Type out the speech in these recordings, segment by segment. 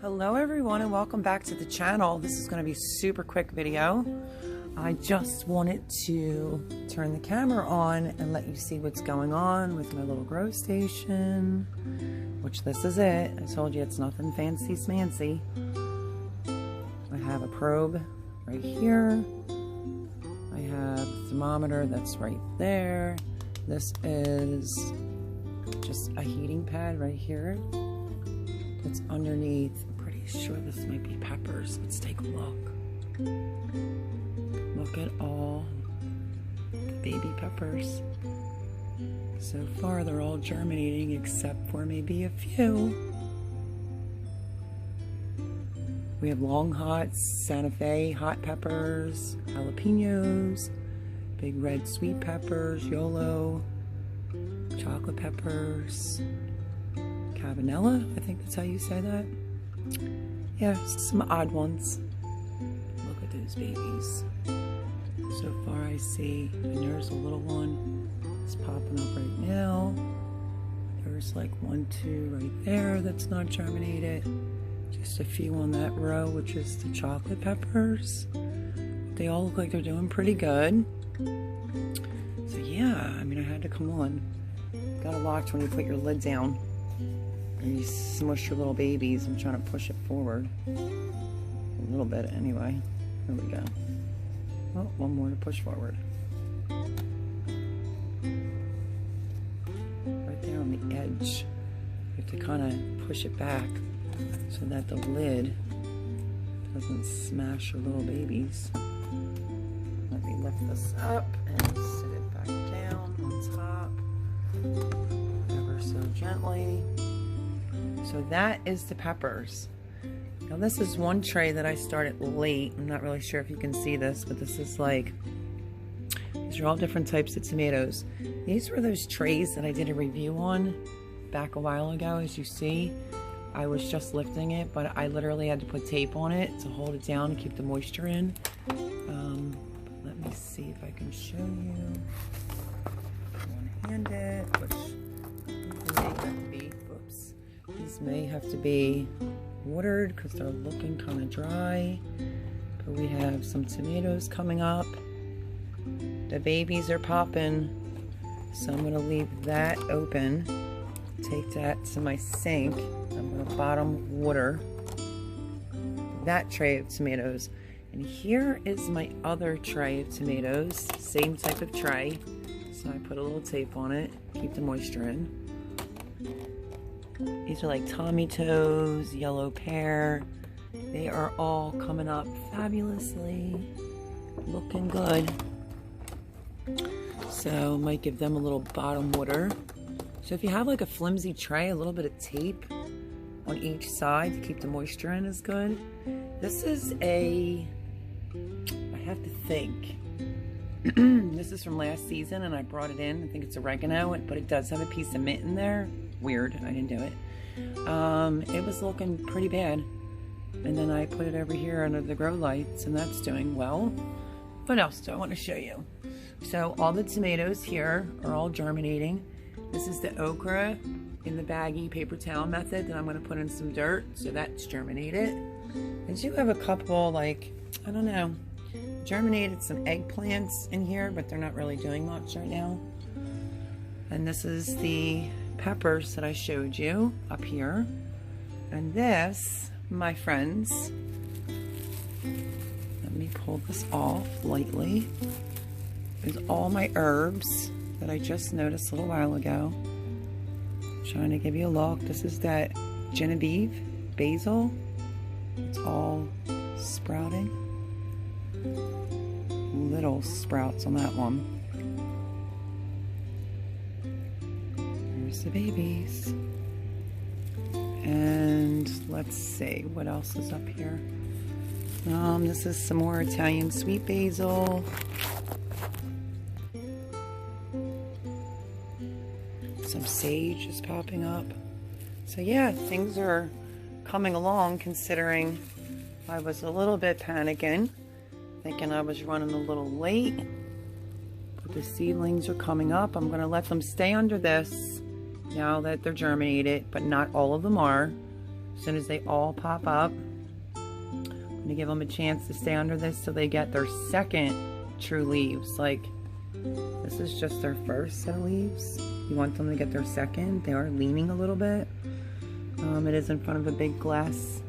Hello everyone and welcome back to the channel. This is going to be a super quick video. I just wanted to turn the camera on and let you see what's going on with my little grow station, which this is it. I told you it's nothing fancy smancy. I have a probe right here. I have a thermometer that's right there. This is just a heating pad right here. It's underneath. I'm pretty sure this might be peppers. Let's take a look. Look at all the baby peppers. So far they're all germinating except for maybe a few. We have long hots, Santa Fe hot peppers, jalapenos, big red sweet peppers, YOLO, chocolate peppers, Cabanella, I think that's how you say that. Yeah, some odd ones. Look at those babies. So far I see, and there's a little one. It's popping up right now. There's like 1, 2 right there that's not germinated. Just a few on that row, which is the chocolate peppers. They all look like they're doing pretty good. So yeah, I mean, I had to come on. Gotta watch when you put your lid down. And you smush your little babies. I'm trying to push it forward. A little bit anyway. There we go. Oh, one more to push forward. Right there on the edge. You have to kind of push it back so that the lid doesn't smash your little babies. Let me lift this up and sit it back down on top. Ever so gently. So that is the peppers. Now this is one tray that I started late. I'm not really sure if you can see this, but this is like, these are all different types of tomatoes. These were those trays that I did a review on back a while ago. As you see, I was just lifting it, but I literally had to put tape on it to hold it down and keep the moisture in. Let me see if I can show you. One-handed, which may have to be, whoops. These may have to be watered because they're looking kind of dry. But we have some tomatoes coming up. The babies are popping, so I'm going to leave that open. Take that to my sink. I'm going to bottom water that tray of tomatoes. And here is my other tray of tomatoes. Same type of tray. So I put a little tape on it, keep the moisture in. These are like Tommy Toes, yellow pear. They are all coming up fabulously. Looking good. So might give them a little bottom water. So if you have like a flimsy tray, a little bit of tape on each side to keep the moisture in is good. This is a, I have to think. This is from last season and I brought it in. I think it's oregano, but it does have a piece of mint in there. Weird, I didn't do it. It was looking pretty bad. And then I put it over here under the grow lights and that's doing well. What else do I want to show you? So all the tomatoes here are all germinating. This is the okra in the baggy paper towel method that I'm going to put in some dirt. So that's germinated. I do have a couple, like, I don't know, germinated some eggplants in here, but they're not really doing much right now. And this is the peppers that I showed you up here. And this, my friends, let me pull this off lightly, is all my herbs that I just noticed a little while ago. Trying to give you a look. This is that Genevieve basil. It's all sprouting. Little sprouts on that one. There's the babies. And let's see what else is up here. This is some more Italian sweet basil. Some sage is popping up. So yeah, things are coming along considering I was a little bit panicking, thinking I was running a little late. But the seedlings are coming up. I'm going to let them stay under this now that they're germinated, but not all of them are. As soon as they all pop up, I'm gonna give them a chance to stay under this till they get their second true leaves. Like, this is just their first set of leaves. You want them to get their second. They are leaning a little bit. It is in front of a big glass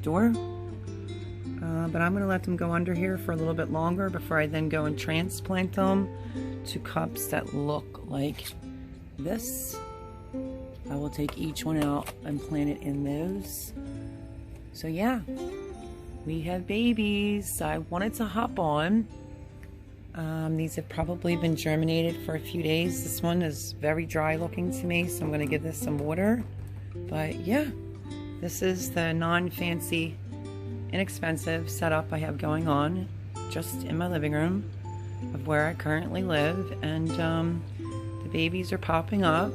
door. But I'm gonna let them go under here for a little bit longer before I then go and transplant them to cups that look like this. I will take each one out and plant it in those. So yeah, we have babies. I wanted to hop on. These have probably been germinated for a few days. This one is very dry looking to me, so I'm going to give this some water. But yeah, this is the non-fancy, inexpensive setup I have going on just in my living room of where I currently live. And the babies are popping up,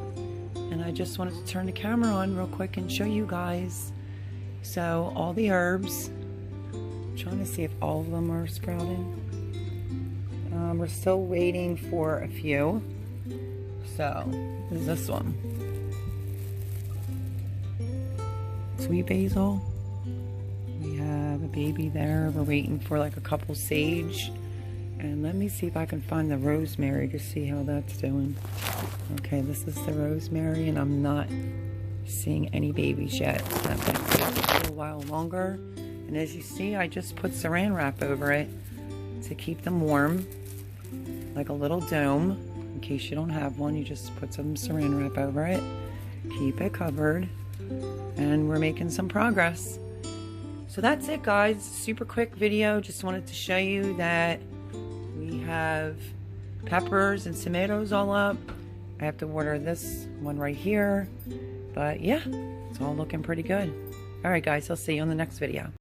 and I just wanted to turn the camera on real quick and show you guys. So all the herbs, I'm trying to see if all of them are sprouting. We're still waiting for a few. So, there's this one. Sweet basil. We have a baby there. We're waiting for like a couple sage. And let me see if I can find the rosemary to see how that's doing. Okay, this is the rosemary, and I'm not seeing any babies yet. That might take a little while longer. And as you see, I just put saran wrap over it to keep them warm. Like a little dome. In case you don't have one, you just put some saran wrap over it. Keep it covered. And we're making some progress. So that's it, guys. Super quick video. Just wanted to show you that we have peppers and tomatoes all up. I have to water this one right here. But yeah, it's all looking pretty good. Alright guys, I'll see you on the next video.